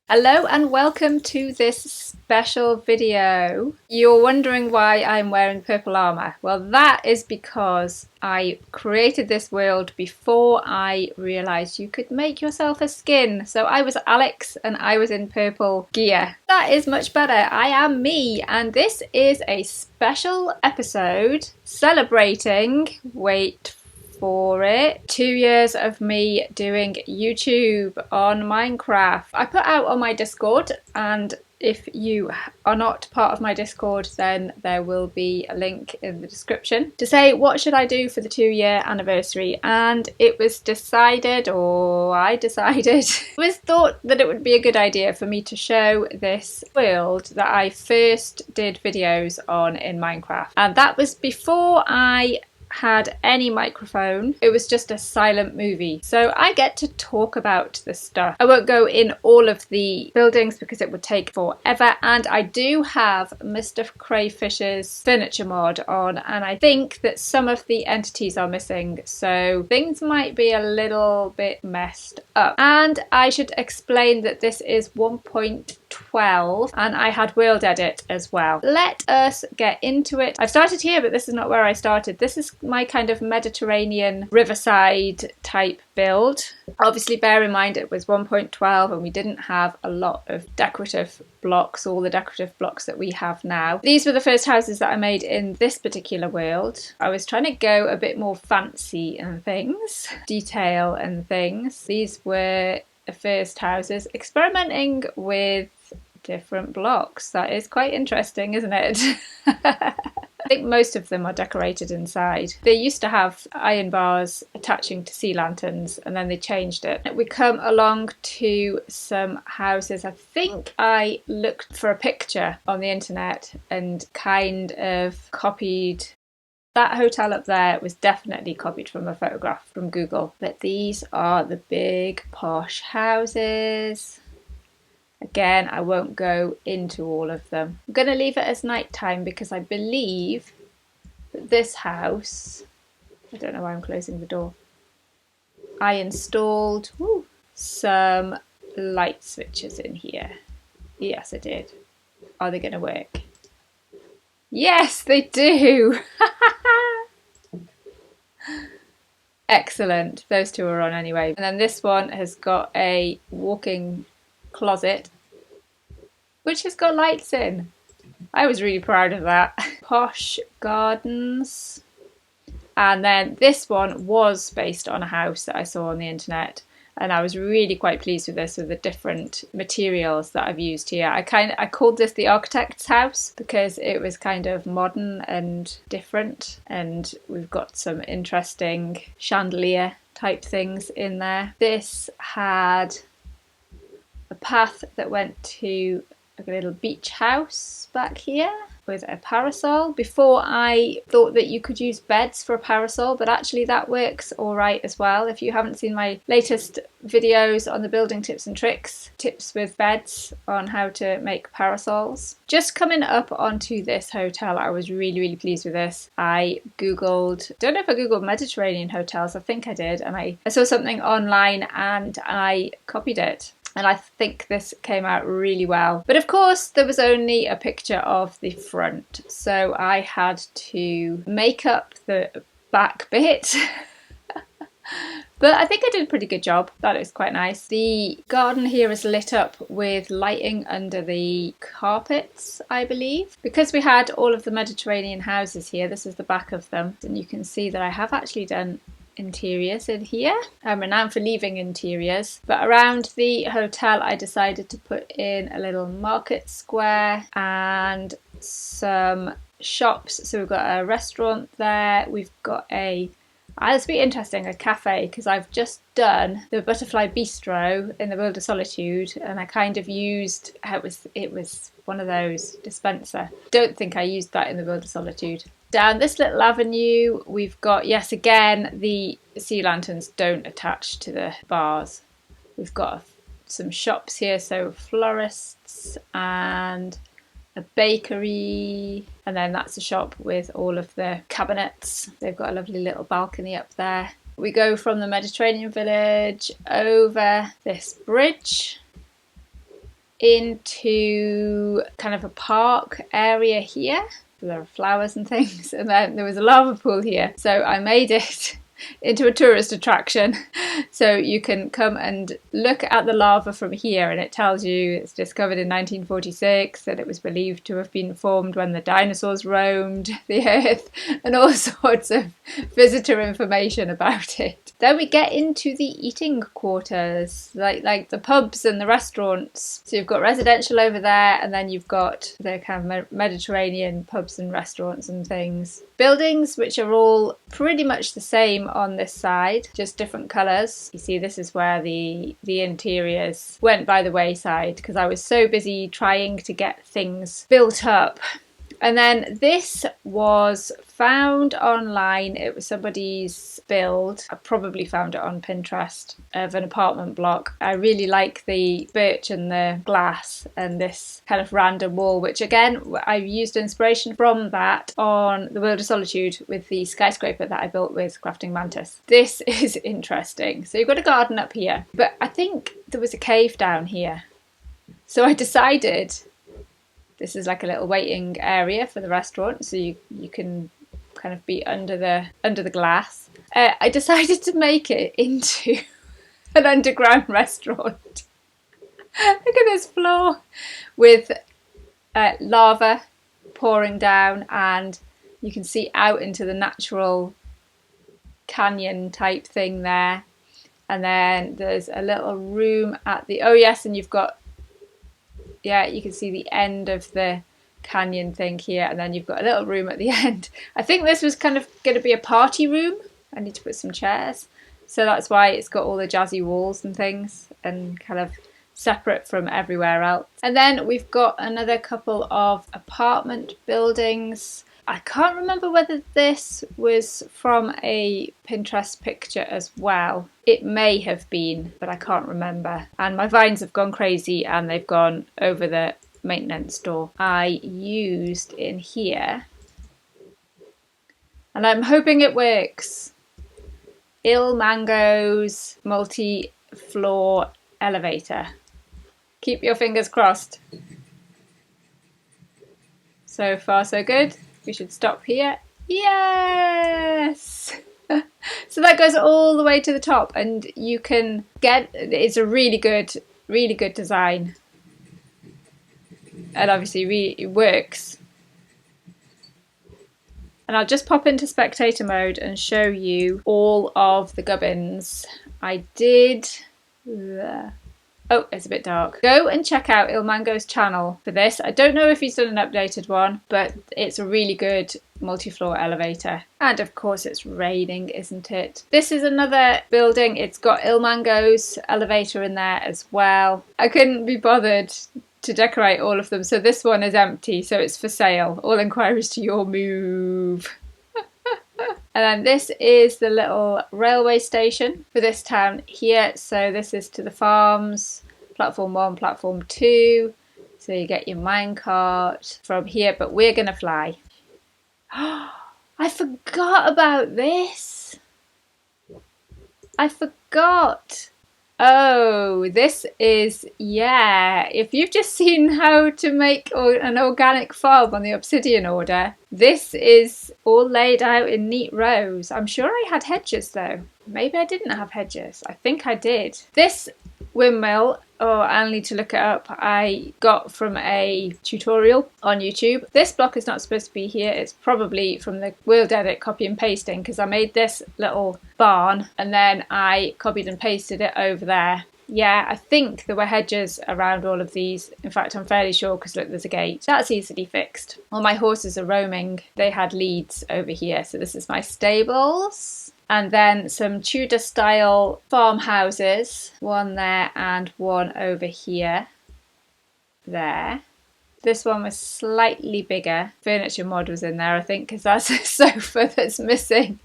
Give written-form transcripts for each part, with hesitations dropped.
Hello and welcome to this special video. You're wondering why I'm wearing purple armour. Well, that is because I created this world before I realised you could make yourself a skin. So I was Alex and I was in purple gear. That is much better. I am me, and this is a special episode celebrating, wait for it, 2 years of me doing YouTube on Minecraft. I put out on my Discord, and if you are not part of my Discord, then there will be a link in the description to say what should I do for the 2-year anniversary. And it was decided, or I decided, it was thought that it would be a good idea for me to show this world that I first did videos on in Minecraft. And that was before I had any microphone. It was just a silent movie. So I get to talk about the stuff. I won't go in all of the buildings because it would take forever, and I do have Mr. Crayfish's furniture mod on, and I think that some of the entities are missing, so things might be a little bit messed up. And I should explain that this is 1.12 and I had world edit as well. Let us get into it. I've started here, but this is not where I started. This is my kind of Mediterranean riverside type build. Obviously bear in mind it was 1.12 and we didn't have a lot of decorative blocks, all the decorative blocks that we have now. These were the first houses that I made in this particular world. I was trying to go a bit more fancy and things, detail and things. These were the first houses, experimenting with different blocks. That is quite interesting, isn't it? I think most of them are decorated inside. They used to have iron bars attaching to sea lanterns and then they changed it. We come along to some houses. I think I looked for a picture on the internet and kind of copied. That hotel up there was definitely copied from a photograph from Google. But these are the big posh houses. Again, I won't go into all of them. I'm going to leave it as nighttime because I believe that this house, I don't know why I'm closing the door, I installed some light switches in here. Yes, I did. Are they going to work? Yes, they do! Excellent. Those two are on anyway. And then this one has got a walk-in closet which has got lights in. I was really proud of that. Posh gardens. And then this one was based on a house that I saw on the internet, and I was really quite pleased with this, with the different materials that I've used here. I called this the architect's house because it was kind of modern and different, and we've got some interesting chandelier type things in there. This had a path that went to a little beach house back here with a parasol. Before I thought that you could use beds for a parasol, but actually that works all right as well. If you haven't seen my latest videos on the building tips and tricks, tips with beds on how to make parasols. Just coming up onto this hotel, I was really pleased with this. I googled, don't know if I googled Mediterranean hotels, I think I did, and I saw something online and I copied it. And I think this came out really well. But of course, there was only a picture of the front, so I had to make up the back bit. But I think I did a pretty good job. That is quite nice. The garden here is lit up with lighting under the carpets, I believe. Because we had all of the Mediterranean houses here, this is the back of them, and you can see that I have actually done interiors in here. I'm renowned for leaving interiors, but around the hotel I decided to put in a little market square and some shops. So we've got a restaurant there, we've got a, this will be interesting, a cafe, because I've just done the Butterfly Bistro in the World of Solitude, and I kind of used, it was one of those dispenser. Don't think I used that in the World of Solitude. Down this little avenue we've got, yes, again, the sea lanterns don't attach to the bars. We've got some shops here, so florists and a bakery, and then that's a shop with all of the cabinets. They've got a lovely little balcony up there. we go from the Mediterranean village over this bridge into kind of a park area here. There are flowers and things, and then there was a lava pool here. So I made it into a tourist attraction, so you can come and look at the lava from here, and it tells you it's discovered in 1946, that it was believed to have been formed when the dinosaurs roamed the earth, and all sorts of visitor information about it. Then we get into the eating quarters, like the pubs and the restaurants. So you've got residential over there, and then you've got the kind of Mediterranean pubs and restaurants and things. Buildings which are all pretty much the same on this side, just different colours. You see, this is where the interiors went by the wayside because I was so busy trying to get things built up. And then this was found online. It was somebody's build. I probably found it on Pinterest, of an apartment block. I really like the birch and the glass and this kind of random wall, which again, I used inspiration from that on the World of Solitude with the skyscraper that I built with Crafting Mantis. This is interesting. So you've got a garden up here, but I think there was a cave down here. So I decided this is like a little waiting area for the restaurant, so you can kind of be under the glass. I decided to make it into an underground restaurant. Look at this floor with lava pouring down, and you can see out into the natural canyon type thing there. And then there's a little room at the, oh yes, and you've got, yeah, you can see the end of the canyon thing here, and then you've got a little room at the end. I think this was kind of going to be a party room. I need to put some chairs, so that's why it's got all the jazzy walls and things, and kind of separate from everywhere else. And then we've got another couple of apartment buildings. I can't remember whether this was from a Pinterest picture as well. It may have been, but I can't remember. And my vines have gone crazy and they've gone over the maintenance door. I used in here, and I'm hoping it works, Il Mango's multi-floor elevator. Keep your fingers crossed. So far so good. We should stop here. Yes! So that goes all the way to the top, and you can get, it's a really good design. And obviously it works. And I'll just pop into spectator mode and show you all of the gubbins. I did the... Oh, it's a bit dark. Go and check out Il Mango's channel for this. I don't know if he's done an updated one, but it's a really good multi-floor elevator. And of course it's raining, isn't it? This is another building. It's got Il Mango's elevator in there as well. I couldn't be bothered to decorate all of them, so this one is empty, so it's for sale. All inquiries to your move. And then this is the little railway station for this town here. So this is to the farms, platform 1, platform 2. So you get your minecart from here, but we're going to fly. I forgot about this. I forgot. Oh, this is, yeah, if you've just seen how to make an organic farm on the Obsidian Order, this is all laid out in neat rows. I'm sure I had hedges though. Maybe I didn't have hedges. I think I did. This windmill, oh, I'll need to look it up, I got from a tutorial on YouTube. This block is not supposed to be here. It's probably from the World Edit copy and pasting, because I made this little barn and then I copied and pasted it over there. Yeah, I think there were hedges around all of these. In fact, I'm fairly sure, because look, there's a gate. That's easily fixed. All my horses are roaming. They had leads over here. So this is my stables. And then some Tudor style farmhouses. One there and one over here. There. This one was slightly bigger. Furniture mod was in there, I think, because that's a sofa that's missing.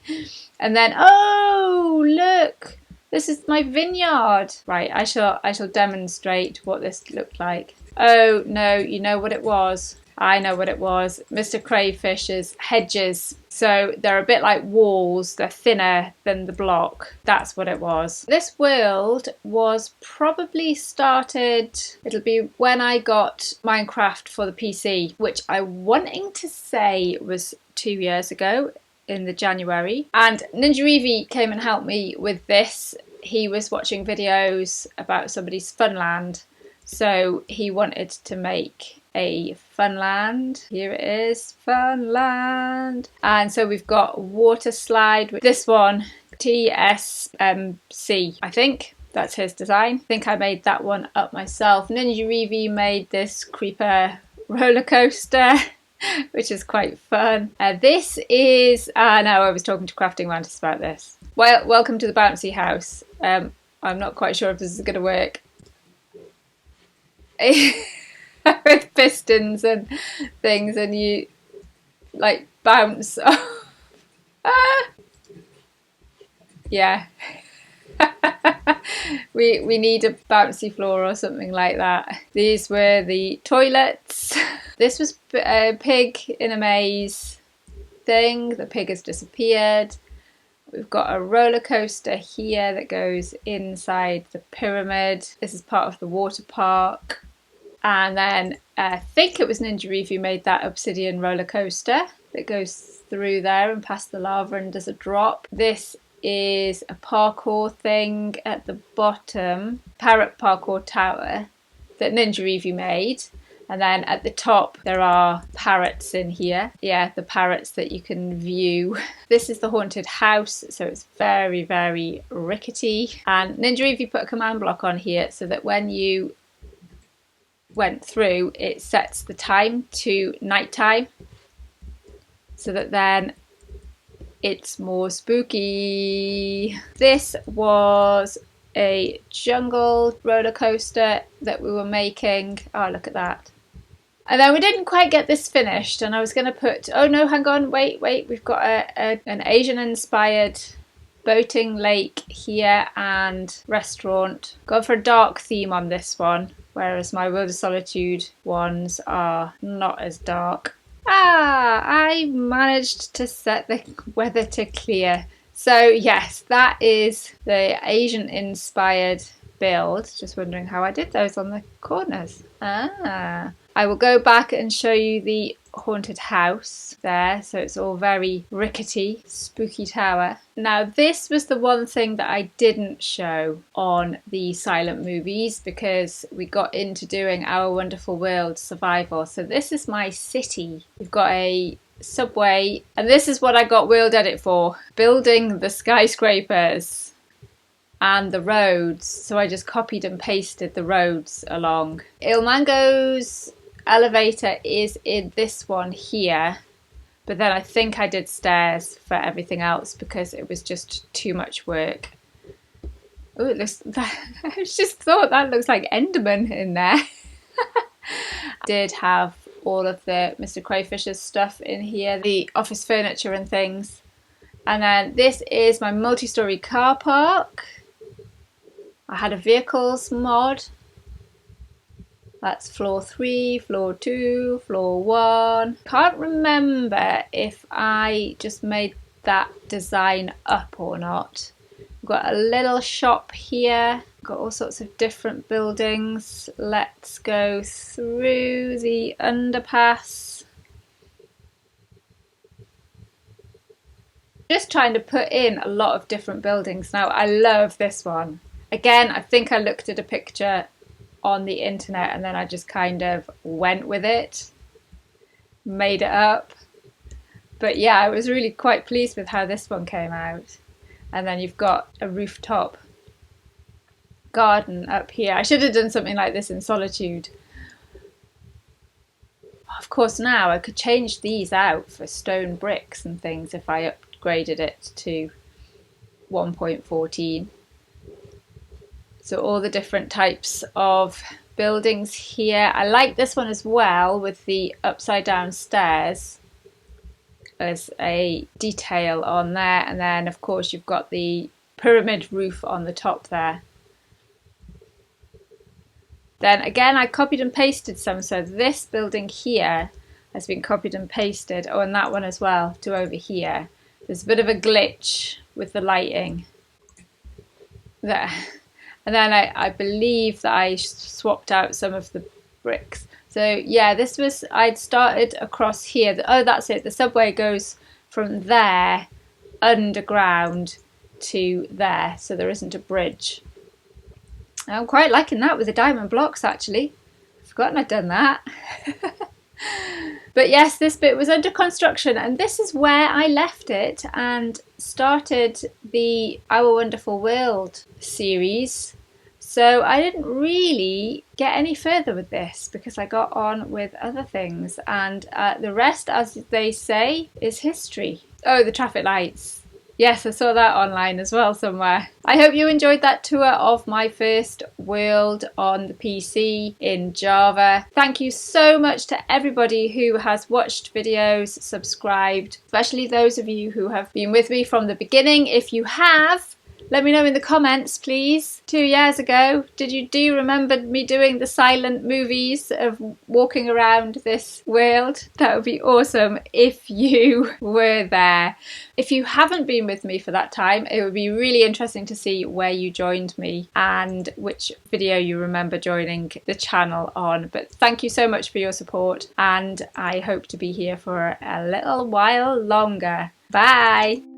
And then, oh, look! This is my vineyard. Right, I shall demonstrate what this looked like. Oh no, you know what it was? I know what it was. Mr. Crayfish's hedges. So they're a bit like walls. They're thinner than the block. That's what it was. This world was probably started, it'll be when I got Minecraft for the PC, which I'm wanting to say was 2 years ago in the January. And Ninja Reevy came and helped me with this. He was watching videos about somebody's Funland. So he wanted to make a Funland. Here it is, Funland. And so we've got water slide with this one, TSMC, I think. That's his design. I think I made that one up myself. Ninja Reevy made this creeper roller coaster, which is quite fun. This is, no, I was talking to Crafting Mantis about this. Well, welcome to the bouncy house. I'm not quite sure if this is going to work. With pistons and things, and you like bounce off. Yeah. we need a bouncy floor or something like that. These were the toilets. This was a pig in a maze thing. The pig has disappeared. We've got a roller coaster here that goes inside the pyramid. This is part of the water park. And then I think it was Ninja Reeve who made that obsidian roller coaster that goes through there and past the lava and does a drop. This is a parkour thing at the bottom, parrot parkour tower that Ninja Reeve made. And then at the top there are parrots in here. Yeah, the parrots that you can view. This is the haunted house, so it's very, very rickety. And Ninja Reeve put a command block on here so that when you went through, it sets the time to nighttime, so that then it's more spooky. This was a jungle roller coaster that we were making. Oh, look at that. And then we didn't quite get this finished, and I was going to put, oh no, hang on, wait, we've got an Asian inspired boating lake here and restaurant. Gone for a dark theme on this one, whereas my World of Solitude ones are not as dark. I managed to set the weather to clear. So yes, that is the Asian inspired build. Just wondering how I did those on the corners. I will go back and show you the haunted house there, so it's all very rickety, spooky tower. Now this was the one thing that I didn't show on the silent movies because we got into doing Our Wonderful World survival. So this is my city. We've got a subway, and this is what I got World Edit for, building the skyscrapers and the roads. So I just copied and pasted the roads along. Ilmango's elevator is in this one here, but then I think I did stairs for everything else because it was just too much work. Oh, it looks, I just thought that looks like Enderman in there. Did have all of the Mr. Crayfish's stuff in here, the office furniture and things. And then this is my multi-storey car park. I had a vehicles mod. That's floor 3, floor 2, floor 1. Can't remember if I just made that design up or not. We've got a little shop here. Got all sorts of different buildings. Let's go through the underpass. Just trying to put in a lot of different buildings. Now I love this one. Again, I think I looked at a picture on the internet and then I just kind of went with it, made it up. But yeah, I was really quite pleased with how this one came out. And then you've got a rooftop garden up here. I should have done something like this in Solitude. Of course, now I could change these out for stone bricks and things if I upgraded it to 1.14. So all the different types of buildings here. I like this one as well with the upside down stairs. There's a detail on there, and then of course you've got the pyramid roof on the top there. Then again I copied and pasted some, so this building here has been copied and pasted. Oh, and that one as well, to over here. There's a bit of a glitch with the lighting there. And then I believe that I swapped out some of the bricks. So yeah, this was, I'd started across here. Oh, that's it. The subway goes from there underground to there. So there isn't a bridge. I'm quite liking that with the diamond blocks, actually. I've forgotten I'd done that. But yes, this bit was under construction, and this is where I left it and started the Our Wonderful World series. So I didn't really get any further with this because I got on with other things, and the rest, as they say, is history. Oh, the traffic lights. Yes, I saw that online as well somewhere. I hope you enjoyed that tour of my first world on the PC in Java. Thank you so much to everybody who has watched videos, subscribed, especially those of you who have been with me from the beginning. If you have, let me know in the comments, please. 2 years ago, do you remember me doing the silent movies of walking around this world? That would be awesome if you were there. If you haven't been with me for that time, it would be really interesting to see where you joined me and which video you remember joining the channel on. But thank you so much for your support, and I hope to be here for a little while longer. Bye!